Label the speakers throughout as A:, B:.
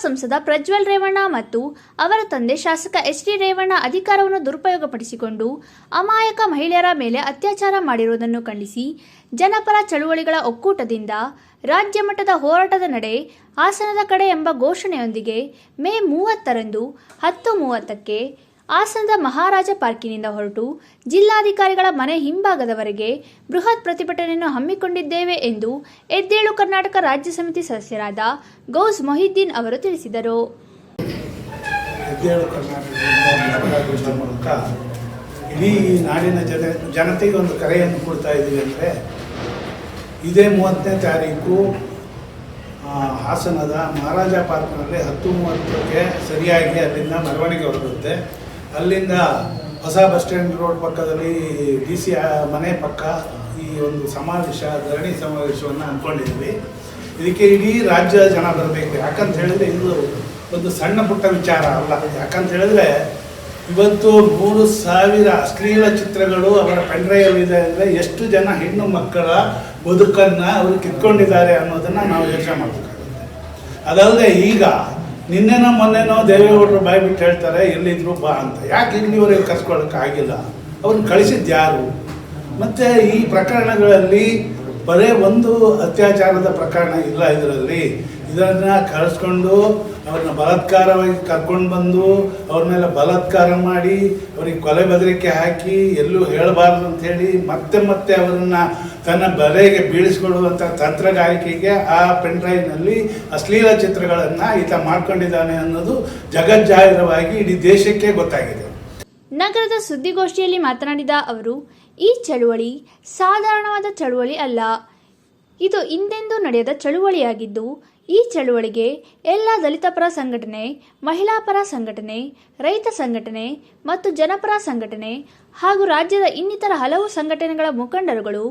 A: ಸಂಸದ ಪ್ರಜ್ವಲ್ ರೇವಣ್ಣ ಮತ್ತು ಅವರ ತಂದೆ ಶಾಸಕ ಎಚ್.ಡಿ. ರೇವಣ್ಣ ಅಧಿಕಾರವನ್ನು ದುರುಪಯೋಗಪಡಿಸಿಕೊಂಡು ಅಮಾಯಕ ಮಹಿಳೆಯರ ಮೇಲೆ ಅತ್ಯಾಚಾರ ಮಾಡಿರುವುದನ್ನು ಖಂಡಿಸಿ ಜನಪರ ಚಳುವಳಿಗಳ ಒಕ್ಕೂಟದಿಂದ ರಾಜ್ಯ ಮಟ್ಟದ ಹೋರಾಟದ ನಡೆ ಹಾಸನದ ಕಡೆ ಎಂಬ ಘೋಷಣೆಯೊಂದಿಗೆ ಮೇ 30ರಂದು 10:30ಕ್ಕೆ ಹಾಸನದ ಮಹಾರಾಜ ಪಾರ್ಕಿನಿಂದ ಹೊರಟು ಜಿಲ್ಲಾಧಿಕಾರಿಗಳ ಮನೆ ಹಿಂಭಾಗದವರೆಗೆ ಬೃಹತ್ ಪ್ರತಿಭಟನೆಯನ್ನು ಹಮ್ಮಿಕೊಂಡಿದ್ದೇವೆ ಎಂದು ಎದ್ದೇಳು ಕರ್ನಾಟಕ ರಾಜ್ಯ ಸಮಿತಿ ಸದಸ್ಯರಾದ ಗೌಸ್ ಮೊಹಿದ್ದೀನ್ ಅವರು ತಿಳಿಸಿದರು.
B: ಎದ್ದೇಳು ಕರ್ನಾಟಕ ಮೂಲಕ ಇಡೀ ನಾಡಿನ ಜನತೆಗೆ ಒಂದು ಕರೆಯನ್ನು ಕೊಡ್ತಾ ಇದ್ದೀವಿ ಅಂದರೆ, ಇದೇ 30ನೇ ತಾರೀಕು ಹಾಸನದ ಮಹಾರಾಜ ಪಾರ್ಕ್ನಲ್ಲಿ 10:30ಕ್ಕೆ ಸರಿಯಾಗಿ ಅಲ್ಲಿಂದ ಮೆರವಣಿಗೆ ಹೊರಡುತ್ತೆ. ಅಲ್ಲಿಂದ ಹೊಸ ಬಸ್ ಸ್ಟ್ಯಾಂಡ್ ರೋಡ್ ಪಕ್ಕದಲ್ಲಿ DC ಮನೆ ಪಕ್ಕ ಈ ಒಂದು ಸಮಾವೇಶ, ಧರಣಿ ಸಮಾವೇಶವನ್ನು ಅಂದ್ಕೊಂಡಿದ್ದೀವಿ. ಇದಕ್ಕೆ ಇಡೀ ರಾಜ್ಯದ ಜನ ಬರಬೇಕು. ಯಾಕಂತ ಹೇಳಿದ್ರೆ ಇದು ಒಂದು ಸಣ್ಣ ಪುಟ್ಟ ವಿಚಾರ ಅಲ್ಲ. ಯಾಕಂತ ಹೇಳಿದ್ರೆ ಇವತ್ತು 3,000 ಅಶ್ಲೀಲ ಚಿತ್ರಗಳು ಅವರ ಪೆನ್ಡ್ರೈವ್ ಇದೆ ಅಂದರೆ ಎಷ್ಟು ಜನ ಹೆಣ್ಣು ಮಕ್ಕಳ ಬದುಕನ್ನು ಅವರು ಕಿತ್ಕೊಂಡಿದ್ದಾರೆ ಅನ್ನೋದನ್ನು ನಾವು ಯೋಚನೆ ಮಾಡಬೇಕಾಗುತ್ತೆ. ಅದಲ್ಲದೆ ಈಗ ನಿನ್ನೆನೋ ಮೊನ್ನೆನೋ ದೇವೇಗೌಡರು ಬಾಯಿ ಬಿಟ್ಟು ಹೇಳ್ತಾರೆ ಎಲ್ಲಿದ್ರು ಬಾ ಅಂತ. ಯಾಕೆ ಇಲ್ಲಿವರೆಗೆ ಕರ್ಸ್ಕೊಳ್ಳೋಕೆ ಆಗಿಲ್ಲ? ಅವ್ರನ್ನ ಕಳಿಸಿದ್ದು ಯಾರು? ಮತ್ತು ಈ ಪ್ರಕರಣಗಳಲ್ಲಿ ಬರೀ ಒಂದು ಅತ್ಯಾಚಾರದ ಪ್ರಕರಣ ಇಲ್ಲ. ಇದನ್ನು ಕಳಿಸ್ಕೊಂಡು ಅವ್ರನ್ನ ಬಲಾತ್ಕಾರವಾಗಿ ಕರ್ಕೊಂಡು ಬಂದು ಅವ್ರ ಮೇಲೆ ಬಲಾತ್ಕಾರ ಮಾಡಿ ಅವ್ರಿಗೆ ಕೊಲೆ ಬೆದರಿಕೆ ಹಾಕಿ ಎಲ್ಲೂ ಹೇಳಬಾರ್ದು ಅಂಥೇಳಿ ಮತ್ತೆ ಅವರನ್ನು ತನ್ನ ಬಲೆಗೆ ಬೀಳಿಸ್ಕೊಳ್ಳುವಂಥ ತಂತ್ರಗಾರಿಕೆಗೆ ಆ ಪೆನ್ಡ್ರೈವ್ನಲ್ಲಿ ಅಶ್ಲೀಲ ಚಿತ್ರಗಳನ್ನು ಈತ ಮಾಡ್ಕೊಂಡಿದ್ದಾನೆ ಅನ್ನೋದು ಜಗಜ್ಜಾಹಿರವಾಗಿ ಇಡೀ ದೇಶಕ್ಕೆ ಗೊತ್ತಾಗಿದೆ.
A: ನಗರದ ಸುದ್ದಿಗೋಷ್ಠಿಯಲ್ಲಿ ಮಾತನಾಡಿದ ಅವರು, ಈ ಚಳುವಳಿ ಸಾಧಾರಣವಾದ ಚಳುವಳಿ ಅಲ್ಲ. ಇದು ಹಿಂದೆಂದೂ ನಡೆಯದ ಚಳುವಳಿಯಾಗಿದ್ದು, ಈ ಚಳುವಳಿಗೆ ಎಲ್ಲ ದಲಿತ ಪರ ಸಂಘಟನೆ, ಮಹಿಳಾ ಪರ ಸಂಘಟನೆ, ರೈತ ಸಂಘಟನೆ ಮತ್ತು ಜನಪರ ಸಂಘಟನೆ ಹಾಗೂ ರಾಜ್ಯದ ಇನ್ನಿತರ ಹಲವು ಸಂಘಟನೆಗಳ ಮುಖಂಡರುಗಳು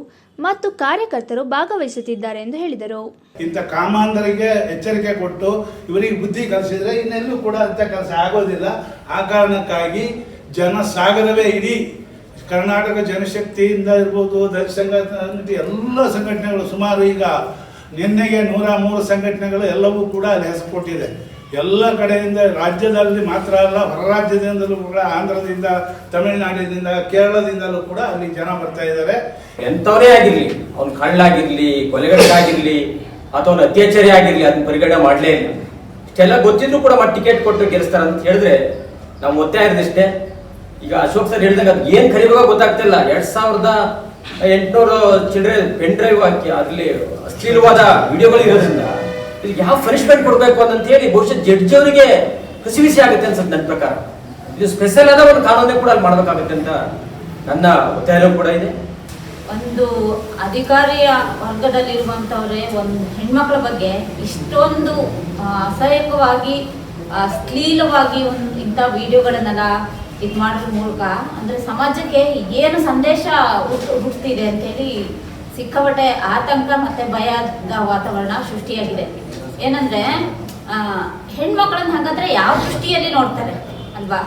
A: ಮತ್ತು ಕಾರ್ಯಕರ್ತರು ಭಾಗವಹಿಸುತ್ತಿದ್ದಾರೆ ಎಂದು ಹೇಳಿದರು.
B: ಇಂಥ ಕಾಮಾಂಧರಿಗೆ ಎಚ್ಚರಿಕೆ ಕೊಟ್ಟು ಇವರಿಗೆ ಬುದ್ಧಿ ಕಲಿಸಿದ್ರೆ ಇನ್ನೆಲ್ಲೂ ಕೂಡ ಅಂಥ ಕೆಲಸ ಆಗೋದಿಲ್ಲ. ಆ ಕಾರಣಕ್ಕಾಗಿ ಜನಸಾಗರವೇ ಇಡೀ ಕರ್ನಾಟಕ ಜನಶಕ್ತಿಯಿಂದ ಇರ್ಬೋದು, ದಲಿತ ಸಂಘಟನೆ ಎಲ್ಲ ಸಂಘಟನೆಗಳು ಸುಮಾರು ಈಗ ನಿನ್ನೆಗೆ 103 ಸಂಘಟನೆಗಳು ಎಲ್ಲವೂ ಕೂಡ ಅಲ್ಲಿ ಹೆಸರು ಕೊಟ್ಟಿದೆ. ಎಲ್ಲ ಕಡೆಯಿಂದ ರಾಜ್ಯದಲ್ಲಿ ಮಾತ್ರ ಅಲ್ಲ, ಹೊರ ರಾಜ್ಯದಿಂದಲೂ ಕೂಡ, ಆಂಧ್ರದಿಂದ, ತಮಿಳುನಾಡಿನಿಂದ, ಕೇರಳದಿಂದಲೂ ಕೂಡ ಅಲ್ಲಿ ಜನ ಬರ್ತಾ ಇದ್ದಾರೆ.
C: ಎಂಥವರೇ ಆಗಿರಲಿ, ಅವ್ನು ಕಳ್ಳಾಗಿರ್ಲಿ, ಕೊಲೆಗಡಗಾಗಿರ್ಲಿ ಅಥವಾ ಅವ್ನು ಅತ್ಯಾಚಾರಿ ಆಗಿರ್ಲಿ, ಅದನ್ನ ಪರಿಗಣನೆ ಮಾಡಲೇ ಇಲ್ಲ. ಇಷ್ಟೆಲ್ಲ ಗೊತ್ತಿದ್ರು ಕೂಡ ಟಿಕೆಟ್ ಕೊಟ್ಟು ಗೆಲ್ಲಿಸ್ತಾರೆ ಅಂತ ಹೇಳಿದ್ರೆ ನಾವು ಒತ್ತಾಯ ಇರೋದಿಷ್ಟೇ. ಈಗ ಅಶೋಕ್ ಸರ್ ಹೇಳಿದಾಗ ಅದು ಏನು ಕರಿಬೇಕು ಗೊತ್ತಾಗ್ತಿಲ್ಲ. 2800 ಚಿಲ್ಡ್ರನ್ ಪೆನ್ ಡ್ರೈವ್ ಹಾಕಿ ಅದರಲ್ಲಿ ಅಶ್ಲೀಲವಾದ ವಿಡಿಯೋಗಳು ಇರೋದ್ರಿಂದ ಇದು ಯಾವ ಪನಿಷ್ಮೆಂಟ್ ಕೊಡಬೇಕು ಅಂತ ಹೇಳಿ ಬಹುಶಃ ಜಡ್ಜ್ ಅವರಿಗೆ ಹಸಿವಿಸಿ ಆಗುತ್ತೆ ಅನ್ಸುತ್ತೆ ನನ್ನ ಪ್ರಕಾರ. ಇದು ಸ್ಪೆಷಲ್ ಆದ ಒಂದು ಕಾನೂನೇ ಕೂಡ ಅಲ್ಲಿ ಮಾಡಬೇಕಾಗುತ್ತೆ ಅಂತ ನನ್ನ ಒತ್ತಾಯ ಕೂಡ ಇದೆ.
D: ಒಂದು ಅಧಿಕಾರಿಯ ವರ್ಗದಲ್ಲಿರುವಂಥವ್ರೆ ಒಂದು ಹೆಣ್ಮಕ್ಳ ಬಗ್ಗೆ ಇಷ್ಟೊಂದು ಅಸಹ್ಯಕವಾಗಿ ಅಶ್ಲೀಲವಾಗಿ ಇಂಥ ವಿಡಿಯೋಗಳನ್ನೆಲ್ಲ ಇದು ಮಾಡೋದ್ರ ಮೂಲಕ ಅಂದರೆ ಸಮಾಜಕ್ಕೆ ಏನು ಸಂದೇಶ ಹುಟ್ಟಿದೆ ಅಂತೇಳಿ ಸಿಕ್ಕಾಪಟ್ಟೆ ಆತಂಕ ಮತ್ತು ಭಯದ ವಾತಾವರಣ ಸೃಷ್ಟಿಯಾಗಿದೆ. ಏನಂದರೆ ಹೆಣ್ಮಕ್ಳನ್ನ ಹಾಗಾದರೆ ಯಾವ ದೃಷ್ಟಿಯಲ್ಲಿ ನೋಡ್ತಾರೆ ಅಲ್ವಾ?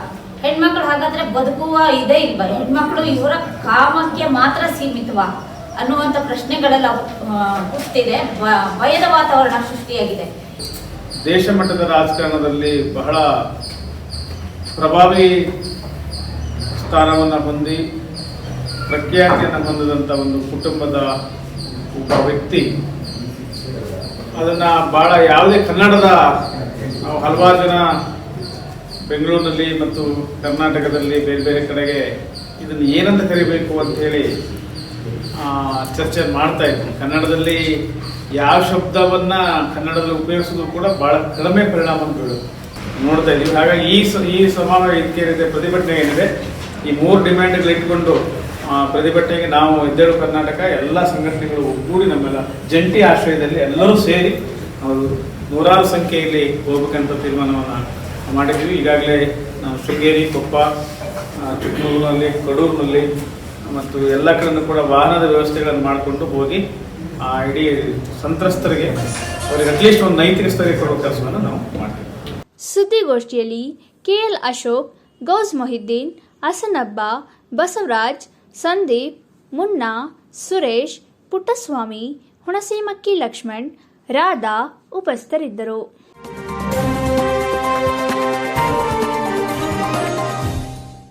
D: ಹೆಣ್ಮಕ್ಳು ಹಾಗಾದರೆ ಬದುಕುವ ಇದೇ ಇಲ್ವಾ? ಹೆಣ್ಮಕ್ಳು ಇವರ ಕಾಮಕ್ಕೆ ಮಾತ್ರ ಸೀಮಿತವಾ ಅನ್ನುವಂಥ ಪ್ರಶ್ನೆಗಳೆಲ್ಲ ಹುಟ್ಟಿದೆ. ಭಯದ ವಾತಾವರಣ ಸೃಷ್ಟಿಯಾಗಿದೆ.
E: ದೇಶ ಮಟ್ಟದ ರಾಜಕಾರಣದಲ್ಲಿ ಬಹಳ ಪ್ರಭಾವಿ ಸ್ಥಾನವನ್ನು ಹೊಂದಿ ಪ್ರಖ್ಯಾತಿಯನ್ನು ಹೊಂದಿದಂಥ ಒಂದು ಕುಟುಂಬದ ಒಬ್ಬ ವ್ಯಕ್ತಿ ಅದನ್ನು ಭಾಳ ಯಾವುದೇ ಕನ್ನಡದ ನಾವು ಹಲವಾರು ಜನ ಬೆಂಗಳೂರಿನಲ್ಲಿ ಮತ್ತು ಕರ್ನಾಟಕದಲ್ಲಿ ಬೇರೆ ಬೇರೆ ಕಡೆಗೆ ಇದನ್ನು ಏನಂತ ಕರಿಬೇಕು ಅಂಥೇಳಿ ಚರ್ಚೆ ಮಾಡ್ತಾ ಇದ್ವಿ. ಕನ್ನಡದಲ್ಲಿ ಯಾವ ಶಬ್ದವನ್ನು ಕನ್ನಡದಲ್ಲಿ ಉಪಯೋಗಿಸೋದು ಕೂಡ ಭಾಳ ಕಡಿಮೆ ಪರಿಣಾಮ ಬೀಳುತ್ತೆ ನೋಡ್ತಾ ಇದ್ದೀವಿ. ಹಾಗಾಗಿ ಈ ಸಮಾವೇಶ ಇದಕ್ಕೇನಿದೆ, ಪ್ರತಿಭಟನೆ ಏನಿದೆ, ಈ 3 ಡಿಮ್ಯಾಂಡ್ಗಳು ಇಟ್ಕೊಂಡು ಪ್ರತಿಭಟನೆಗೆ ನಾವು ಎದ್ದೇಳು ಕರ್ನಾಟಕ ಎಲ್ಲ ಸಂಘಟನೆಗಳು ಒಗ್ಗೂಡಿ ನಮ್ಮೆಲ್ಲ ಜಂಟಿ ಆಶ್ರಯದಲ್ಲಿ ಎಲ್ಲರೂ ಸೇರಿ ನಾವು 100 ಸಂಖ್ಯೆಯಲ್ಲಿ ಹೋಗ್ಬೇಕಂತ ತೀರ್ಮಾನವನ್ನು ಮಾಡಿದ್ವಿ. ಈಗಾಗಲೇ ನಾವು ಶೃಂಗೇರಿ, ಕೊಪ್ಪ, ಚಿಕ್ಕಮಗಳೂರಿನಲ್ಲಿ, ಕಡೂರಿನಲ್ಲಿ ಮತ್ತು ಎಲ್ಲ ಕಡೆಯೂ ಕೂಡ ವಾಹನದ ವ್ಯವಸ್ಥೆಗಳನ್ನು ಮಾಡಿಕೊಂಡು ಹೋಗಿ ಇಡೀ ಸಂತ್ರಸ್ತರಿಗೆ ಅವರಿಗೆ ಅಟ್ಲೀಸ್ಟ್ ಒಂದು ನೈತಿಕ ಸ್ಥೈರ್ಯ ಕೊಡುವ ಕೆಲಸವನ್ನು ನಾವು ಮಾಡ್ತೀವಿ.
A: ಸುದ್ದಿಗೋಷ್ಠಿಯಲ್ಲಿ KL ಅಶೋಕ್, ಗೌಸ್ ಮೊಹಿದ್ದೀನ್, ಹಸನಬ್ಬ, ಬಸವರಾಜ್, ಸಂದೀಪ್, ಮುನ್ನಾ, ಸುರೇಶ್, ಪುಟ್ಟಸ್ವಾಮಿ, ಹುಣಸೇಮಕ್ಕಿ ಲಕ್ಷ್ಮಣ್, ರಾಧಾ ಉಪಸ್ಥಿತರಿದ್ದರು.